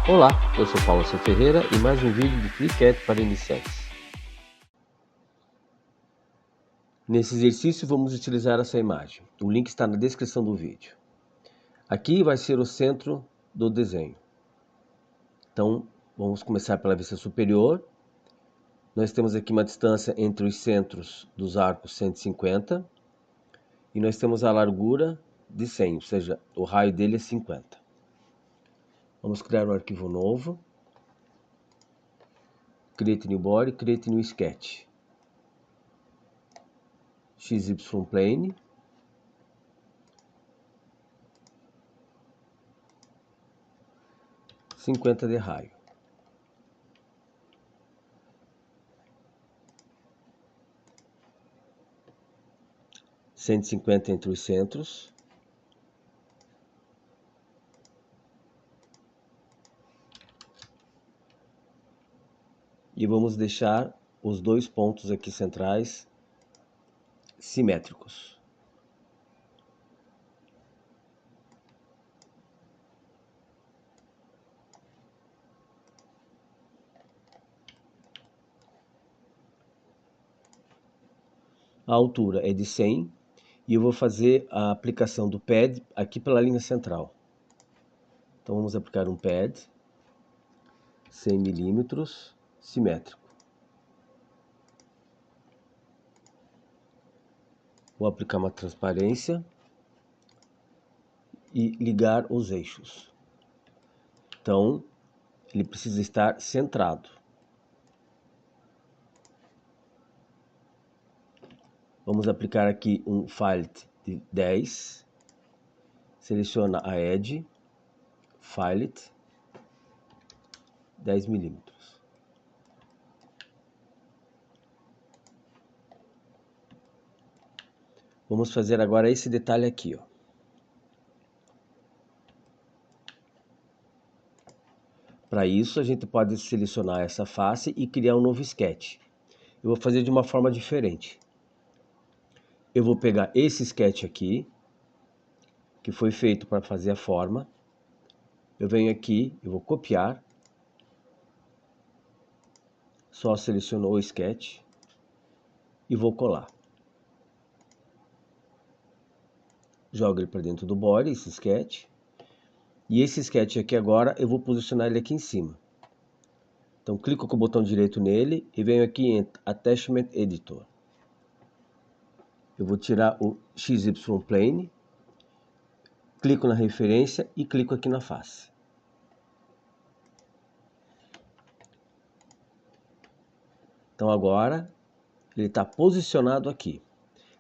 Olá, eu sou Paulo C. Ferreira e mais um vídeo de FreeCAD para iniciantes. Nesse exercício vamos utilizar essa imagem. O link está na descrição do vídeo. Aqui vai ser o centro do desenho. Então vamos começar pela vista superior. Nós temos aqui uma distância entre os centros dos arcos 150 e nós temos a largura de 100, ou seja, o raio dele é 50. Vamos criar um arquivo novo. Create New Body, Create New Sketch. XY Plane. $50 de raio. $150 entre os centros. E vamos deixar os dois pontos aqui centrais simétricos. A altura é de 100 e eu vou fazer a aplicação do pad aqui pela linha central. Então vamos aplicar um pad 100 milímetros simétrico. Vou aplicar uma transparência e ligar os eixos. Então ele precisa estar centrado. Vamos aplicar aqui um fillet de 10. Seleciona a edge, fillet, 10 milímetros. Vamos fazer agora esse detalhe aqui, ó. Para isso, a gente pode selecionar essa face e criar um novo sketch. Eu vou fazer de uma forma diferente. Eu vou pegar esse sketch aqui, que foi feito para fazer a forma. Eu venho aqui, eu vou copiar. Só seleciono o sketch e vou colar. Jogo ele para dentro do body, esse sketch. E esse sketch aqui agora, eu vou posicionar ele aqui em cima. Então, clico com o botão direito nele e venho aqui em Attachment Editor. Eu vou tirar o XY Plane, clico na referência e clico aqui na face. Então agora ele está posicionado aqui.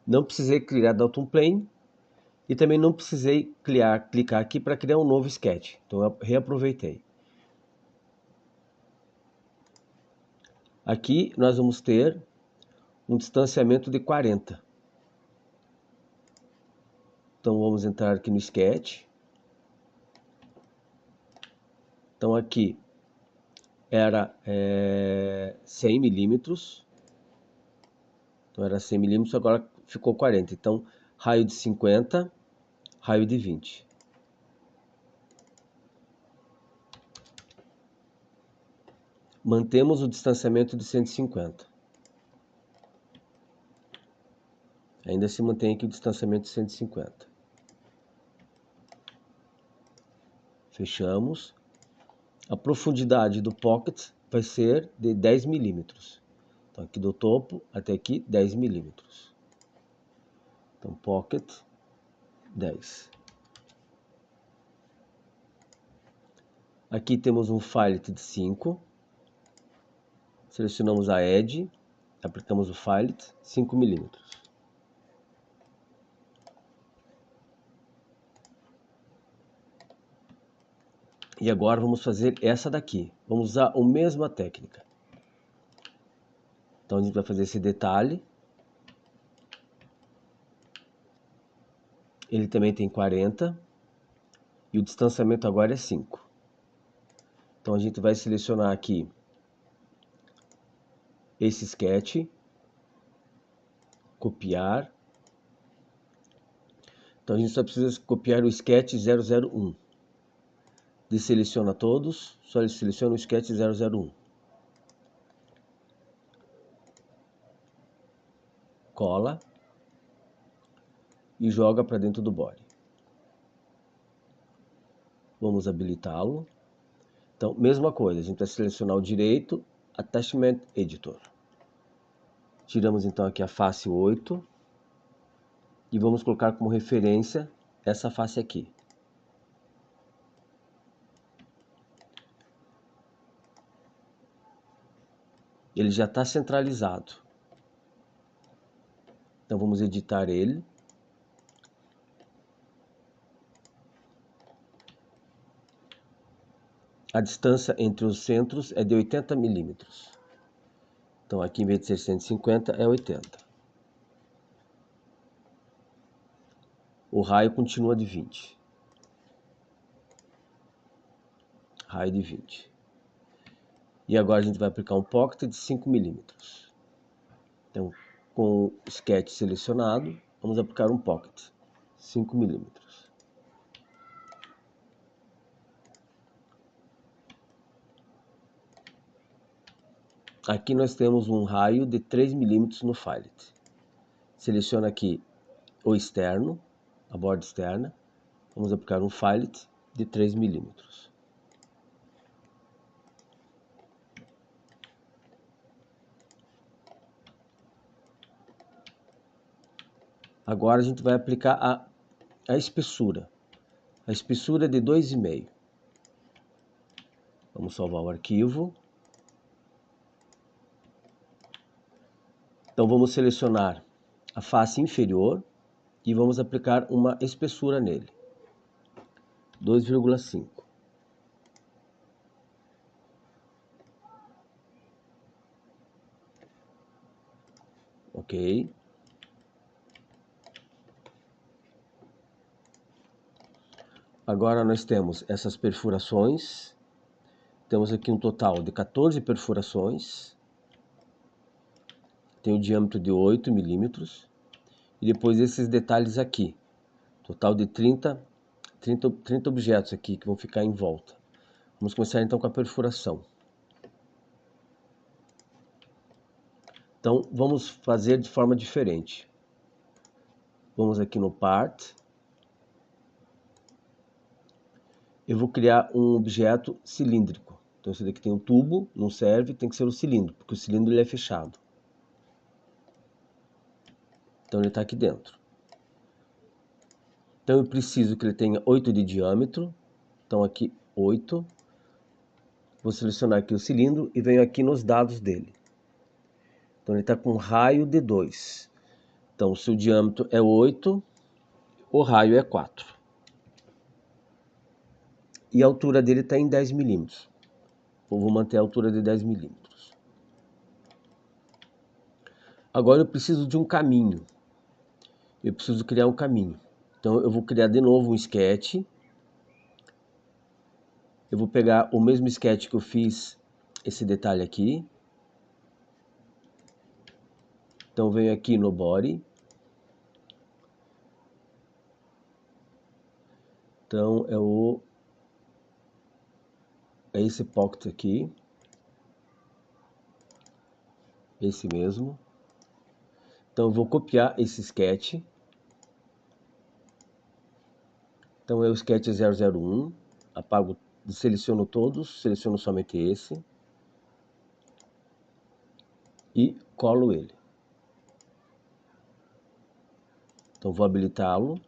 Não precisei criar Dalton Plane e também não precisei clicar aqui para criar um novo sketch. Então eu reaproveitei. Aqui nós vamos ter um distanciamento de 40. Então vamos entrar aqui no sketch. Então aqui era 100 milímetros. Então era 100 milímetros, agora ficou 40. Então raio de 50, raio de 20. Mantemos o distanciamento de 150. Ainda se mantém aqui o distanciamento de 150. Fechamos. A profundidade do pocket vai ser de 10 milímetros. Então aqui do topo até aqui 10 milímetros. Então pocket 10. Aqui temos um fillet de 5. Selecionamos a edge, aplicamos o fillet 5 milímetros. E agora vamos fazer essa daqui. Vamos usar a mesma técnica. Então a gente vai fazer esse detalhe. Ele também tem 40. E o distanciamento agora é 5. Então a gente vai selecionar aqui esse sketch. Copiar. Então a gente só precisa copiar o sketch 001. Deseleciona todos, só seleciona o sketch 001. Cola e joga para dentro do body. Vamos habilitá-lo. Então, mesma coisa, a gente vai selecionar o direito, Attachment Editor. Tiramos então aqui a face 8 e vamos colocar como referência essa face aqui. Ele já está centralizado. Então vamos editar ele. A distância entre os centros é de 80 milímetros. Então aqui em vez de ser 150 é 80. O raio continua de 20. Raio de 20. E agora a gente vai aplicar um pocket de 5 milímetros. Então, com o sketch selecionado, vamos aplicar um pocket, 5 milímetros. Aqui nós temos um raio de 3 milímetros no fillet. Seleciona aqui o externo, a borda externa. Vamos aplicar um fillet de 3 milímetros. Agora a gente vai aplicar a espessura. A espessura é de 2,5. Vamos salvar o arquivo. Então vamos selecionar a face inferior e vamos aplicar uma espessura nele. 2,5. Ok. Agora nós temos essas perfurações. Temos aqui um total de 14 perfurações. Tem o diâmetro de 8 milímetros. E depois esses detalhes aqui. Total de 30 objetos aqui que vão ficar em volta. Vamos começar então com a perfuração. Então vamos fazer de forma diferente. Vamos aqui no Part. Eu vou criar um objeto cilíndrico. Então esse daqui tem um tubo, não serve, tem que ser o cilindro, porque o cilindro ele é fechado. Então ele está aqui dentro. Então eu preciso que ele tenha 8 de diâmetro. Então aqui 8. Vou selecionar aqui o cilindro e venho aqui nos dados dele. Então ele está com um raio de 2. Então o seu diâmetro é 8, o raio é 4. E a altura dele está em 10 milímetros. Eu vou manter a altura de 10 milímetros. Agora eu preciso de um caminho. Eu preciso criar um caminho. Então eu vou criar de novo um sketch. Eu vou pegar o mesmo sketch que eu fiz, esse detalhe aqui. Então venho aqui no body. Então é esse pocket aqui. Esse mesmo. Então eu vou copiar esse sketch. Então é o sketch 001. Apago, seleciono todos, seleciono somente esse. E colo ele. Então vou habilitá-lo.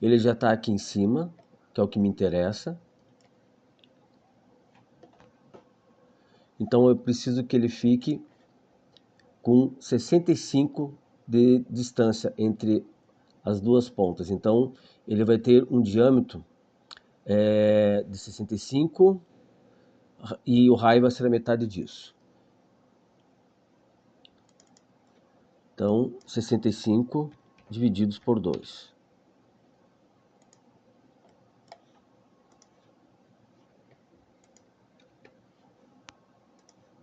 Ele já está aqui em cima, que é o que me interessa. Então eu preciso que ele fique com 65 de distância entre as duas pontas. Então ele vai ter um diâmetro de 65 e o raio vai ser a metade disso. Então 65 divididos por 2.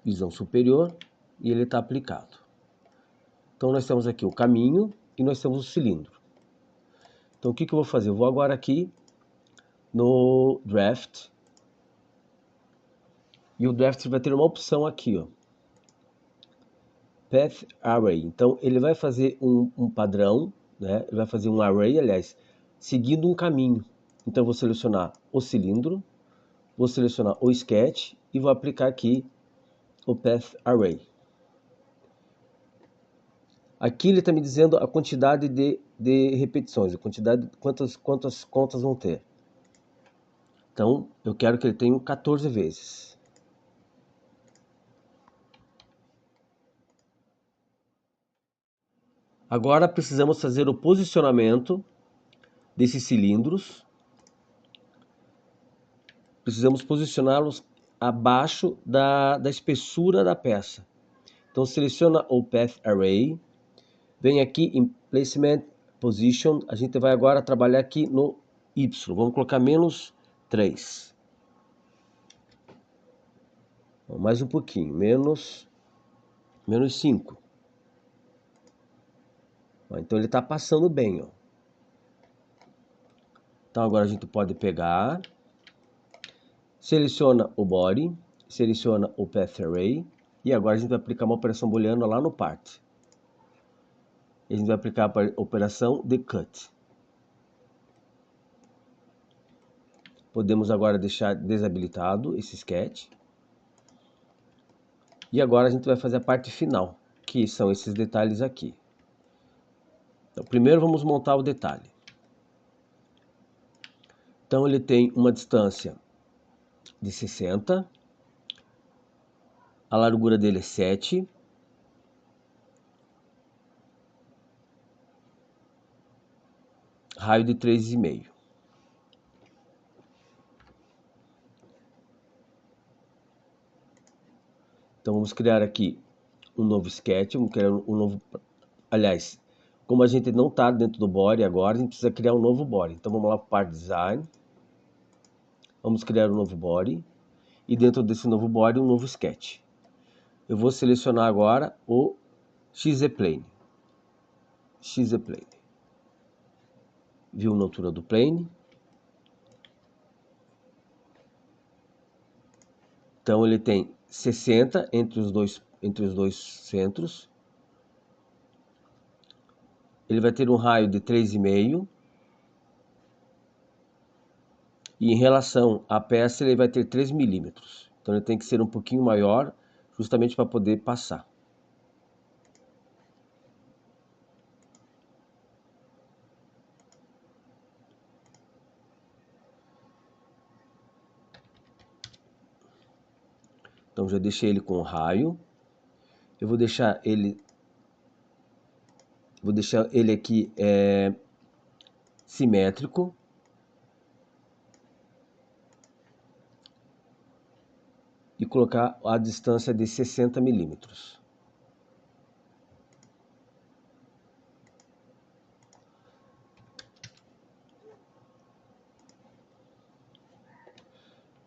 Visão superior e ele está aplicado. Então nós temos aqui o caminho e nós temos o cilindro. Então o que eu vou fazer? Eu vou agora aqui no Draft. E o Draft vai ter uma opção aqui, ó. Path Array. Então ele vai fazer um padrão, né? Ele vai fazer um array, aliás, seguindo um caminho. Então eu vou selecionar o cilindro, vou selecionar o sketch e vou aplicar aqui o Path Array. Aqui ele está me dizendo a quantidade de repetições, a quantidade, quantas contas vão ter. Então eu quero que ele tenha 14 vezes. Agora precisamos fazer o posicionamento desses cilindros. Precisamos posicioná-los abaixo da espessura da peça. Então seleciona o Path Array, vem aqui em Placement Position, a gente vai agora trabalhar aqui no Y, vamos colocar -3. Mais um pouquinho, menos 5. Então ele está passando bem, ó. Então agora a gente pode pegar, seleciona o Body, seleciona o Path Array, e agora a gente vai aplicar uma operação booleana lá no Part. A gente vai aplicar a operação de Cut. Podemos agora deixar desabilitado esse sketch. E agora a gente vai fazer a parte final, que são esses detalhes aqui. Então, primeiro vamos montar o detalhe. Então ele tem uma distância de 60, a largura dele é 7, raio de 3,5. Então vamos criar aqui um novo sketch, vamos criar um novo... Aliás, como a gente não está dentro do body agora, a gente precisa criar um novo body. Então vamos lá para o Part Design, vamos criar um novo body, e dentro desse novo body um novo sketch. Eu vou selecionar agora o XZ-Plane. XZ-Plane. View na altura do plane. Então ele tem 60 entre os dois centros. Ele vai ter um raio de 3,5. E em relação à peça ele vai ter 3 milímetros. Então ele tem que ser um pouquinho maior, justamente para poder passar. Então já deixei ele com o raio. Eu vou deixar ele aqui simétrico. E colocar a distância de 60 milímetros.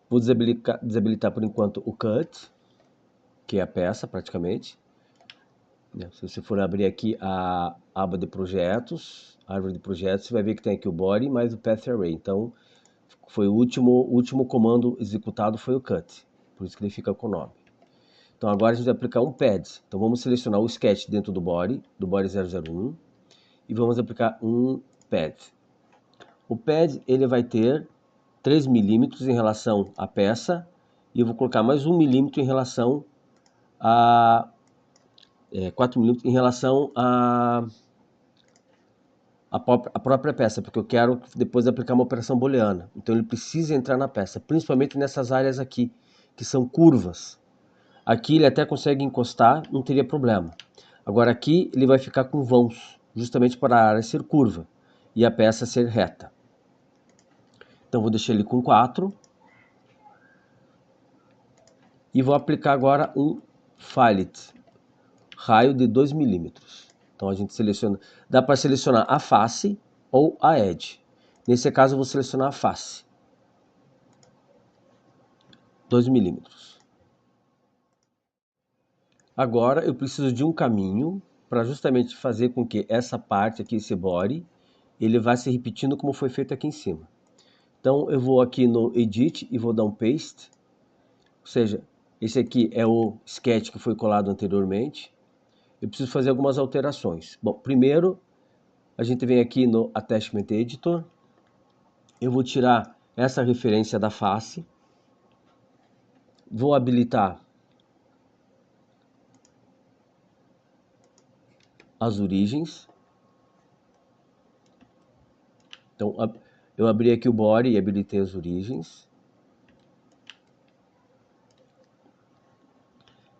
Vou desabilitar por enquanto o Cut, que é a peça praticamente. Se você for abrir aqui a aba de projetos, árvore de projetos, você vai ver que tem aqui o Body mais o Path Array. Então, foi o último comando executado foi o Cut, por isso que ele fica com o nome. Então agora a gente vai aplicar um Pad. Então vamos selecionar o Sketch dentro do Body 001, e vamos aplicar um Pad. O Pad ele vai ter 3 milímetros em relação à peça, e eu vou colocar mais 1 milímetro em relação a 4 milímetros em relação a própria peça, porque eu quero depois aplicar uma operação booleana. Então ele precisa entrar na peça, principalmente nessas áreas aqui, que são curvas. Aqui ele até consegue encostar, não teria problema. Agora aqui ele vai ficar com vãos, justamente para a área ser curva e a peça ser reta. Então vou deixar ele com 4. E vou aplicar agora um Fillet, raio de 2 milímetros. Então a gente seleciona, dá para selecionar a face ou a edge. Nesse caso eu vou selecionar a face. 2 milímetros. Agora eu preciso de um caminho para justamente fazer com que essa parte aqui, esse body, ele vai se repetindo como foi feito aqui em cima. Então eu vou aqui no Edit e vou dar um Paste, ou seja, esse aqui é o sketch que foi colado anteriormente. Eu preciso fazer algumas alterações. Bom, primeiro a gente vem aqui no Attachment Editor, eu vou tirar essa referência da face, vou habilitar as origens. Então eu abri aqui o body e habilitei as origens.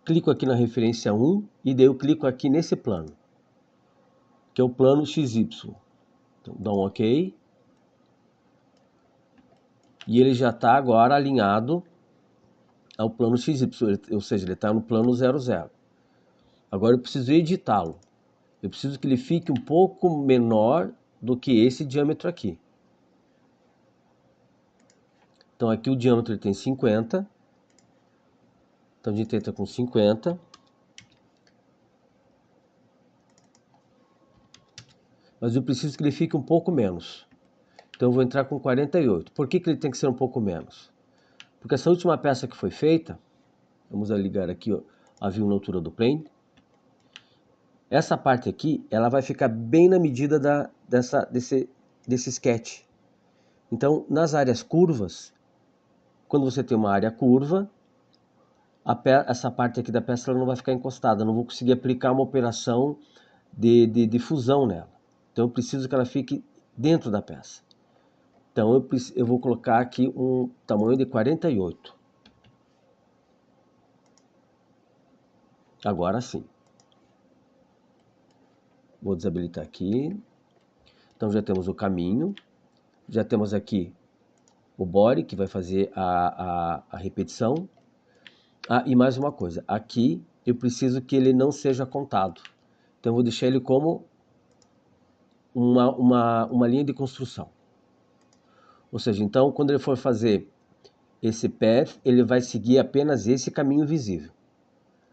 Clico aqui na referência 1 e daí eu clico aqui nesse plano, que é o plano XY. Então dá um OK. E ele já está agora alinhado ao plano XY, ou seja, ele está no plano 00. Agora eu preciso editá-lo. Eu preciso que ele fique um pouco menor do que esse diâmetro aqui. Então aqui o diâmetro tem 50. Então a gente entra com 50. Mas eu preciso que ele fique um pouco menos. Então eu vou entrar com 48. Por que ele tem que ser um pouco menos? Porque essa última peça que foi feita, vamos ligar aqui a view na altura do plane. Essa parte aqui, ela vai ficar bem na medida desse sketch. Então, nas áreas curvas, quando você tem uma área curva, essa parte aqui da peça ela não vai ficar encostada. Eu não vou conseguir aplicar uma operação de fusão nela. Então, eu preciso que ela fique dentro da peça. Então, eu vou colocar aqui um tamanho de 48. Agora sim. Vou desabilitar aqui. Então já temos o caminho. Já temos aqui o body, que vai fazer a repetição. Ah, e mais uma coisa. Aqui eu preciso que ele não seja contado. Então eu vou deixar ele como uma linha de construção. Ou seja, então quando ele for fazer esse path, ele vai seguir apenas esse caminho visível.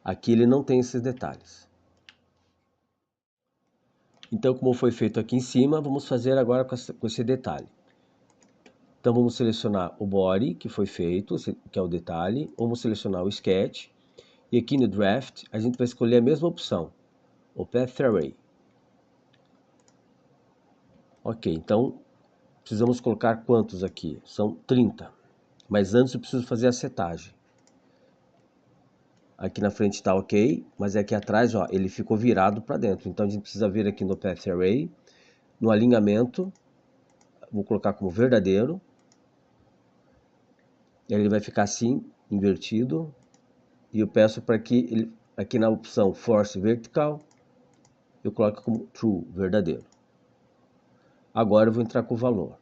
Aqui ele não tem esses detalhes. Então, como foi feito aqui em cima, vamos fazer agora com esse detalhe. Então, vamos selecionar o body, que foi feito, que é o detalhe. Vamos selecionar o sketch. E aqui no draft, a gente vai escolher a mesma opção, o Path Array. Ok, então, precisamos colocar quantos aqui? São 30. Mas antes eu preciso fazer a setagem. Aqui na frente está ok, mas aqui atrás, ó, ele ficou virado para dentro. Então a gente precisa vir aqui no Path Array, no alinhamento, vou colocar como verdadeiro. Ele vai ficar assim, invertido. E eu peço para que aqui na opção Force Vertical, eu coloque como True, verdadeiro. Agora eu vou entrar com o valor.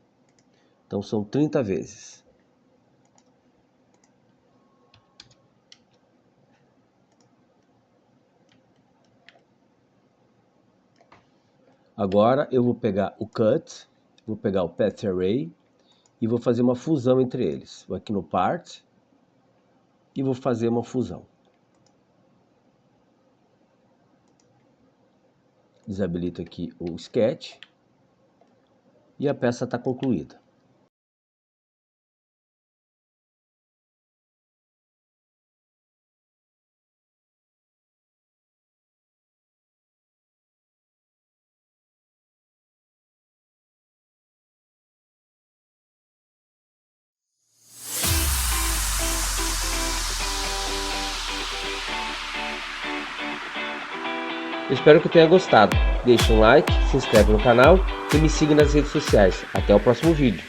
Então são 30 vezes. Agora eu vou pegar o Cut, vou pegar o Path Array e vou fazer uma fusão entre eles. Vou aqui no Part e vou fazer uma fusão. Desabilito aqui o Sketch e a peça está concluída. Espero que tenha gostado. Deixe um like, se inscreve no canal e me siga nas redes sociais. Até o próximo vídeo.